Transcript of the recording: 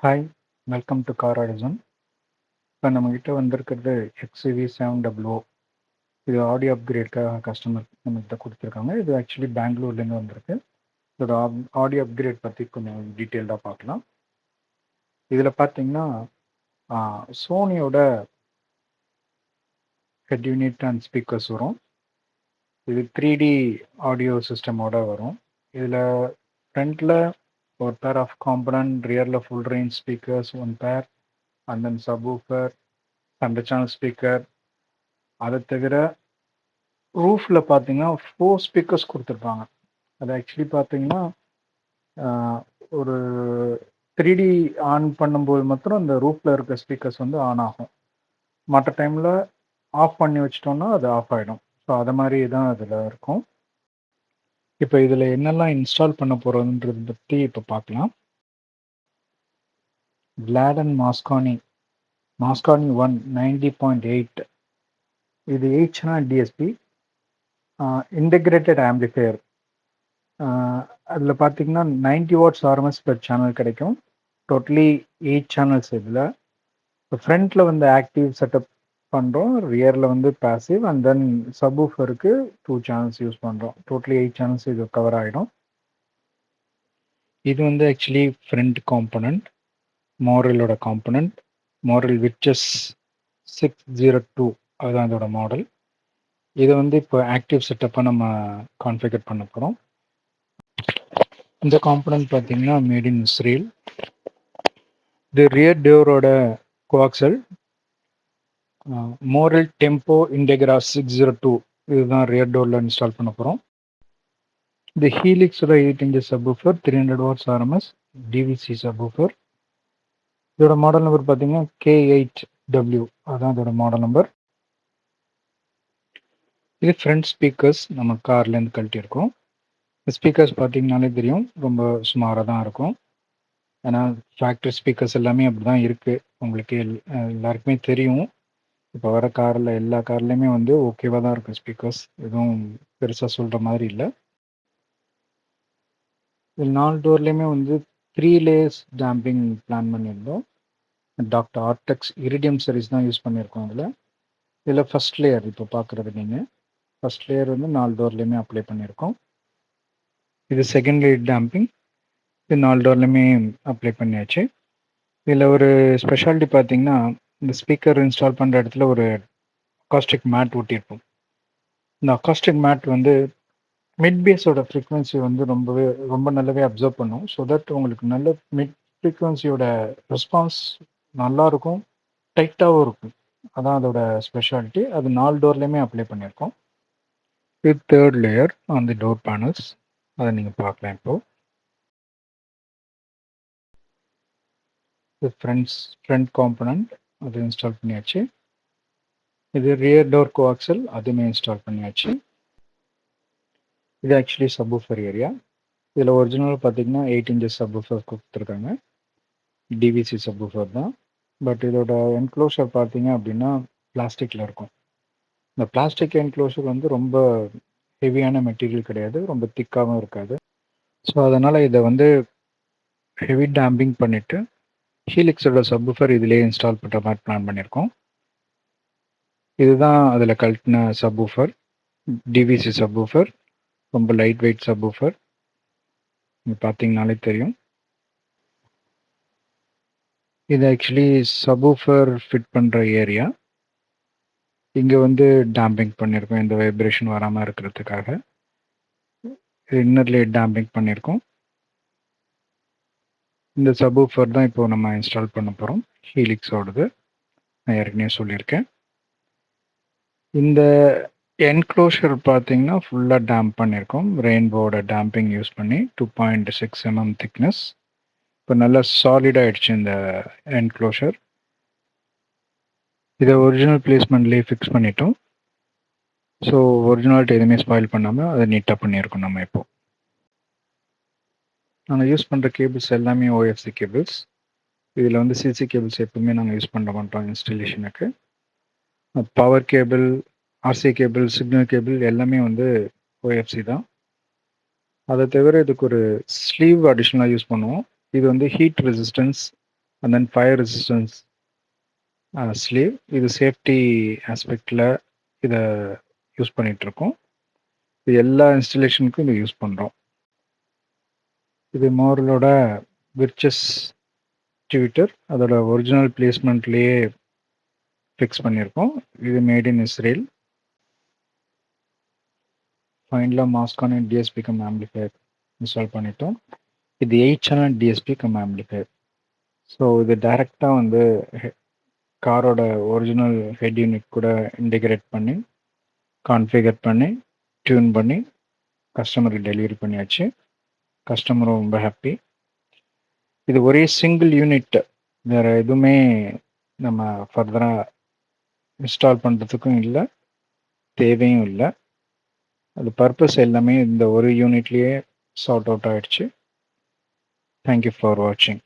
Hi, welcome to car addition. இப்போ நம்மக்கிட்ட வந்திருக்கிறது XUV700. இது ஆடியோ அப்கிரேட்காக கஸ்டமர் நம்மகிட்ட கொடுத்துருக்காங்க. இது ஆக்சுவலி பெங்களூர்லேருந்து வந்திருக்கு. இதோட ஆடியோ அப்கிரேட் பற்றி கொஞ்சம் டீட்டெயில்டாக பார்க்கலாம். இதில் பார்த்தீங்கன்னா சோனியோட ஹெட் யூனிட் அண்ட் ஸ்பீக்கர்ஸ் வரும். இது 3D ஆடியோ சிஸ்டமோட வரும். இதில் ஃப்ரண்ட்டில் ஒரு பேர் ஆஃப் காம்பனன்ட், ரியரில் full range speakers one pair, and then subwoofer, standard channel speaker. அதை தவிர ரூஃபில் பார்த்தீங்கன்னா 4 ஸ்பீக்கர்ஸ் கொடுத்துருப்பாங்க. அது ஆக்சுவலி பார்த்தீங்கன்னா ஒரு 3D ஆன் பண்ணும்போது மாத்திரம் இந்த ரூஃபில் இருக்க ஸ்பீக்கர்ஸ் வந்து ஆன் ஆகும். மற்ற டைமில் ஆஃப் பண்ணி வச்சிட்டோம்னா அது ஆஃப் ஆகிடும். ஸோ அதை மாதிரி தான் அதில் இருக்கும். இப்போ இதில் என்னெல்லாம் இன்ஸ்டால் பண்ண போகிறோன்றது பற்றி இப்போ பார்க்கலாம். Gladden Mosconi 1 90.8. இது 8 channel DSP இன்டெகிரேட்டட் ஆம்பிளிஃபையர். அதில் பார்த்தீங்கன்னா 90 வாட்ஸ் RMS பெர் சேனல் கிடைக்கும். Totally 8 channels. இதில் இப்போ ஃப்ரண்ட்டில் வந்து ஆக்டிவ் செட்டப் பண்ணுறோம், ரியரில் வந்து பேசிவ், அண்ட் தென் சப்வூஃபருக்கு 2 சேனல்ஸ் யூஸ் பண்ணுறோம். டோட்டலி 8 சேனல்ஸ் இது கவர் ஆகிடும். இது வந்து ஆக்சுவலி ஃப்ரண்ட் காம்பனண்ட், மாரலோட காம்பனண்ட், மாரல் விச்சஸ் 602, அதுதான் இதோட மாடல். இதை வந்து இப்போ ஆக்டிவ் செட்டப்பை நம்ம கான்ஃபிகர் பண்ண போகிறோம். இந்த காம்பனண்ட் பார்த்தீங்கன்னா மேட் இன் இஸ்ரேல். இது ரியர் டோரோட கோஆக்சல் மோரல் டெம்போ இன்டெகிரா 602, இதுதான் ரியர் டோரில் இன்ஸ்டால் பண்ண போகிறோம். இது ஹீலிக்ஸோட 8 inches subwoofer, 300 watts RMS DVC subwoofer. இதோட மாடல் நம்பர் பார்த்தீங்கன்னா K8W, அதுதான் இதோட மாடல் நம்பர். இது ஃப்ரண்ட் ஸ்பீக்கர்ஸ் நம்ம கார்லேருந்து கழட்டியிருக்கோம். ஸ்பீக்கர்ஸ் பார்த்தீங்கன்னாலே தெரியும், ரொம்ப சுமாராக தான் இருக்கும். ஏன்னா ஃபேக்ட்ரி ஸ்பீக்கர்ஸ் எல்லாமே அப்படி தான் இருக்குது. உங்களுக்கு எல்லாருக்குமே தெரியும். இப்போ வர காரில் எல்லா கார்லேயுமே வந்து ஓகேவாக தான் இருக்கும் ஸ்பீக்கர்ஸ், எதுவும் பெருசாக சொல்கிற மாதிரி இல்லை. இது 4 டோர்லேயுமே வந்து 3 லேயர்ஸ் டேம்பிங் பிளான் பண்ணியிருந்தோம். டாக்டர் ஆர்டெக்ஸ் இரிடியம் சீரிஸ் தான் யூஸ் பண்ணியிருக்கோம். இதில் ஃபஸ்ட் லேயர் இப்போ பார்க்குறது நீங்கள், ஃபஸ்ட் லேயர் வந்து 4 டோர்லேயுமே அப்ளை பண்ணியிருக்கோம். இது செகண்ட் லேயர் டேம்பிங், இது 4 டோர்லேயுமே அப்ளை பண்ணியாச்சு. இதில் ஒரு ஸ்பெஷாலிட்டி பார்த்தீங்கன்னா, இந்த ஸ்பீக்கர் இன்ஸ்டால் பண்ணுற இடத்துல ஒரு அக்காஸ்டிக் மேட் ஒட்டியிருப்போம். இந்த அக்காஸ்டிக் மேட் வந்து மிட் பேஸோட ஃப்ரீக்வன்சி வந்து ரொம்ப நல்லாவே அப்சர்வ் பண்ணும். ஸோ தட் உங்களுக்கு நல்ல மிட் ஃப்ரீக்வன்சியோட ரெஸ்பான்ஸ் நல்லாயிருக்கும், டைட்டாகவும் இருக்கும். அதான் அதோட ஸ்பெஷாலிட்டி. அது 4 டோர்லேயுமே அப்ளை பண்ணியிருக்கோம். இது third layer on the door panels, அதை நீங்கள் பார்க்கலாம். இப்போது இது ஃப்ரண்ட் காம்பனண்ட், அது இன்ஸ்டால் பண்ணியாச்சு. இது ரியர் டோர் கோஆக்சல், அதுவுமே இன்ஸ்டால் பண்ணியாச்சு. இது ஆக்சுவலி சப்வூஃபர் ஏரியா. இதில் ஒரிஜினல் பார்த்தீங்கன்னா 8 inches சப்வூஃபர் கொடுத்துருக்காங்க, டிவிசி சப்வூஃபர் தான். பட் இதோட என்க்ளோஷர் பார்த்தீங்க அப்படின்னா பிளாஸ்டிக்கில் இருக்கும். இந்த பிளாஸ்டிக் என்க்ளோஷர் வந்து ரொம்ப ஹெவியான மெட்டீரியல் கிடையாது, ரொம்ப திக்காகவும் இருக்காது. ஸோ அதனால் இதை வந்து ஹெவி டேம்பிங் பண்ணிவிட்டு ஹீலிக்ஸோட சப்வூஃபர் இதிலே இன்ஸ்டால் பண்ணுற மாதிரி பிளான் பண்ணியிருக்கோம். இதுதான் அதில் கழட்டின சப்வூஃபர், டிவிசி சப்வூஃபர், ரொம்ப லைட் வெயிட் சப்வூஃபர். நீங்கள் பார்த்தீங்கனாலே தெரியும். இது ஆக்சுவலி சப்வூஃபர் ஃபிட் பண்ணுற ஏரியா. இங்கே வந்து டேம்பிங் பண்ணியிருக்கோம், இந்த வைப்ரேஷன் வராமல் இருக்கிறதுக்காக. இன்னர்லேயே டேம்பிங் பண்ணியிருக்கோம். இந்த சப்வூஃபர் தான் இப்போது நம்ம இன்ஸ்டால் பண்ண போகிறோம், ஹீலிக்ஸோடது. நான் ஏற்கனவே சொல்லியிருக்கேன். இந்த என்க்ளோஷர் பார்த்தீங்கன்னா ஃபுல்லாக டேம்ப் பண்ணியிருக்கோம், ரெயின்போட டேம்பிங் யூஸ் பண்ணி. 2.6 mm திக்னஸ். இப்போ நல்லா சாலிடாகிடுச்சு இந்த என்க்ளோஷர். இதை ஒரிஜினல் பிளேஸ்மெண்ட்லேயே ஃபிக்ஸ் பண்ணிட்டோம். ஸோ ஒரிஜினாலிட்டி எதுவுமே ஸ்பாயில் பண்ணாமல் அதை நீட்டாக பண்ணியிருக்கோம் நம்ம இப்போது. நாங்கள் யூஸ் பண்ணுற கேபிள்ஸ் எல்லாமே OFC கேபிள்ஸ். இதில் வந்து சிசி கேபிள்ஸ் எப்பவுமே நாங்கள் யூஸ் பண்ண மாட்டோம் இன்ஸ்டலேஷனுக்கு. Power cable, RC cable, signal cable எல்லாமே வந்து OFC தான். அதை தவிர இதுக்கு ஒரு ஸ்லீவ் அடிஷ்னலாக யூஸ் பண்ணுவோம். இது வந்து heat resistance and then fire resistance sleeve. இது சேஃப்டி ஆஸ்பெக்டில் இதை யூஸ் பண்ணிகிட்ருக்கோம். இது எல்லா இன்ஸ்டலேஷனுக்கும் இதை யூஸ் பண்ணுறோம். இது மோரலோட விர்ச்சஸ் டிவிட்டர், அதோட ஒரிஜினல் பிளேஸ்மெண்ட்லேயே ஃபிக்ஸ் பண்ணியிருக்கோம். இது மேட் இன் இஸ்ரேல். ஃபைனலாக Mazagaon DSP come amplifier install பண்ணிட்டோம். இது 8 channel DSP come amplifier. So இது டைரெக்டாக வந்து காரோட ஒரிஜினல் ஹெட் யூனிட் கூட இன்டிகிரேட் பண்ணி கான்ஃபிகர் பண்ணி டியூன் பண்ணி கஸ்டமருக்கு டெலிவரி பண்ணியாச்சு. கஸ்டமரும் ரொம்ப ஹாப்பி. இது ஒரே சிங்கிள் யூனிட், வேறு எதுவுமே நம்ம ஃபர்தராக இன்ஸ்டால் பண்ணுறதுக்கும் இல்லை, தேவையும் இல்லை. அது பர்பஸ் எல்லாமே இந்த ஒரு யூனிட்லேயே சார்ட் அவுட் ஆகிடுச்சு. தேங்க்யூ ஃபார் வாட்சிங்.